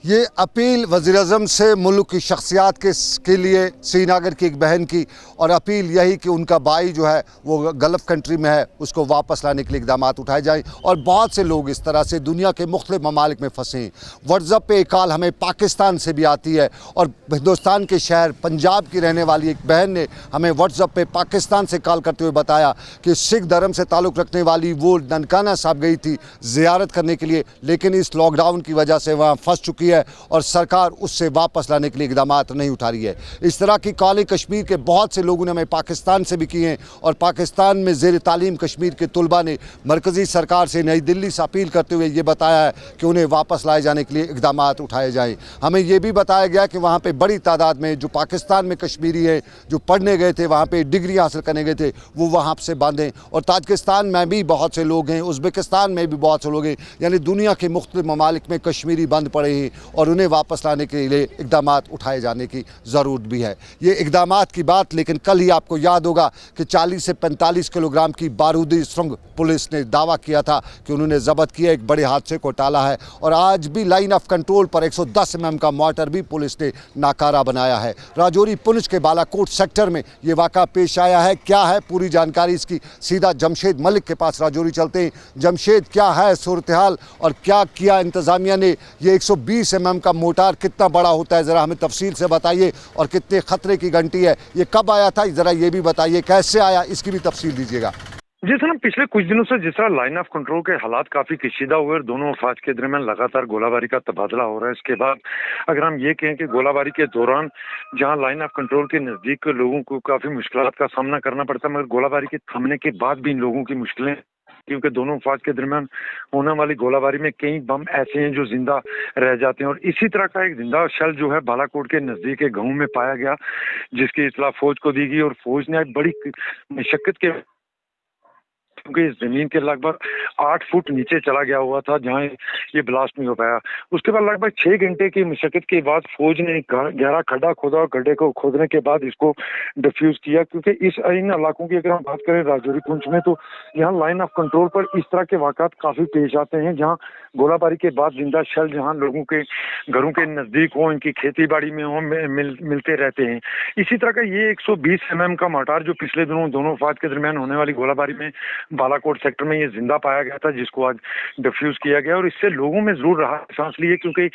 ये अपील वज़ीर-ए-आज़म से मुल्क की शख्सियात के लिए श्रीनगर की एक बहन की, और अपील यही कि उनका भाई जो है वो गल्फ़ कंट्री में है, उसको वापस लाने के लिए इक़दाम उठाए जाएँ। और बहुत से लोग इस तरह से दुनिया के मुख्तलिफ़ ममालिक में फंसे हैं। व्हाट्सएप पे एक कॉल हमें पाकिस्तान से भी आती है, और हिंदुस्तान के शहर पंजाब की रहने वाली एक बहन ने हमें व्हाट्सएप पे पाकिस्तान से कॉल करते हुए बताया कि सिख धर्म से ताल्लुक़ रखने वाली वो ननकाना साहब गई थी ज़ियारत करने के लिए, लेकिन इस लॉकडाउन की वजह से वहाँ फंस चुकी है और सरकार उससे वापस लाने के लिए इक़दाम नहीं उठा रही है। इस तरह की कॉलें कश्मीर के बहुत से लोगों ने हमें पाकिस्तान से भी की हैं, और पाकिस्तान में ज़ेर तालीम कश्मीर के तुलबा ने मरकज़ी सरकार से नई दिल्ली से अपील करते हुए ये बताया है कि उन्हें वापस लाए जाने के लिए इक़दाम उठाए जाएँ। हमें ये भी बताया गया कि वहाँ पर बड़ी तादाद में जो पाकिस्तान में कश्मीरी हैं, जो पढ़ने गए थे, वहाँ पर डिग्री हासिल करने गए थे, वो वहाँ से बांधें। और ताजिकिस्तान में भी बहुत से लोग हैं, उज़्बेकिस्तान में भी बहुत से लोग हैं, यानी दुनिया के मुख्तलिफ़ ममालिक में कश्मीरी बंद पड़े हैं, और उन्हें वापस लाने के लिए इक़दाम उठाए जाने की ज़रूरत भी है। ये इक़दाम की बात, लेकिन कल ही आपको याद होगा कि 40 से 45 किलोग्राम की बारूदी सुरंग पुलिस ने दावा किया था कि उन्होंने ज़ब्त किया, एक बड़े हादसे को टाला है। और आज भी लाइन ऑफ कंट्रोल पर 110 mm का मोर्टर भी पुलिस ने नाकारा बनाया है। राजौरी पुंछ के बालाकोट सेक्टर में ये वाक़ा पेश आया है। क्या है पूरी जानकारी इसकी, सीधा जमशेद मलिक के पास राजौरी चलते हैं। जमशेद, क्या है सूरत हाल और क्या किया इंतज़ामिया ने? ये 120 mm का मोटार कितना बड़ा होता है, ज़रा हमें तफसील से बताइए, और कितने ख़तरे की घंटी है, ये कब आया था, ज़रा ये भी बताइए, कैसे आया, इसकी भी तफसील दीजिएगा। जी सर, पिछले कुछ दिनों से जिस तरह लाइन ऑफ कंट्रोल के हालात काफी कशीदा हुए और दोनों अफवाज के दरमियान लगातार गोलाबारी का तबादला हो रहा है, इसके बाद अगर हम ये कहें कि गोलाबारी के दौरान जहां लाइन ऑफ कंट्रोल के नजदीक के लोगों को काफी मुश्किलात का सामना करना पड़ता है, मगर गोलाबारी के थमने के बाद भी इन लोगों की मुश्किलें, क्योंकि दोनों अफवाज के दरमियान होने वाली गोलाबारी में कई बम ऐसे हैं जो जिंदा रह जाते हैं। और इसी तरह का एक जिंदा शल जो है बालाकोट के नजदीक एक गाँव में पाया गया, जिसकी इत्तला फौज को दी गई, और फौज ने बड़ी मशक्कत के, क्योंकि इस जमीन के लगभग 8 फुट नीचे चला गया हुआ था जहां ये ब्लास्ट नहीं हो पाया। उसके बाद लगभग 6 घंटे की मशक्कत के बाद फौज ने एक गहरा खड्डा खोदा, और गड्ढे को खोदने के बाद इसको डिफ्यूज किया, क्योंकि इन इलाकों की अगर हम बात करें राजौरी पुंछ में, तो यहाँ लाइन ऑफ कंट्रोल पर इस तरह के वाकत काफी पेश आते हैं, जहाँ गोलाबारी के बाद जिंदा शल जहाँ लोगों के घरों के नजदीक हो, इनकी खेती बाड़ी में हो, मिलते रहते हैं। इसी तरह का ये 120 mm का मोर्टार जो पिछले दिनों दोनों अफवाज के दरमियान होने वाली गोलाबारी में बालाकोट सेक्टर में ये जिंदा पाया गया था, जिसको आज डिफ्यूज किया गया, और इससे लोगों में जरूर राहत सांस ली है, क्योंकि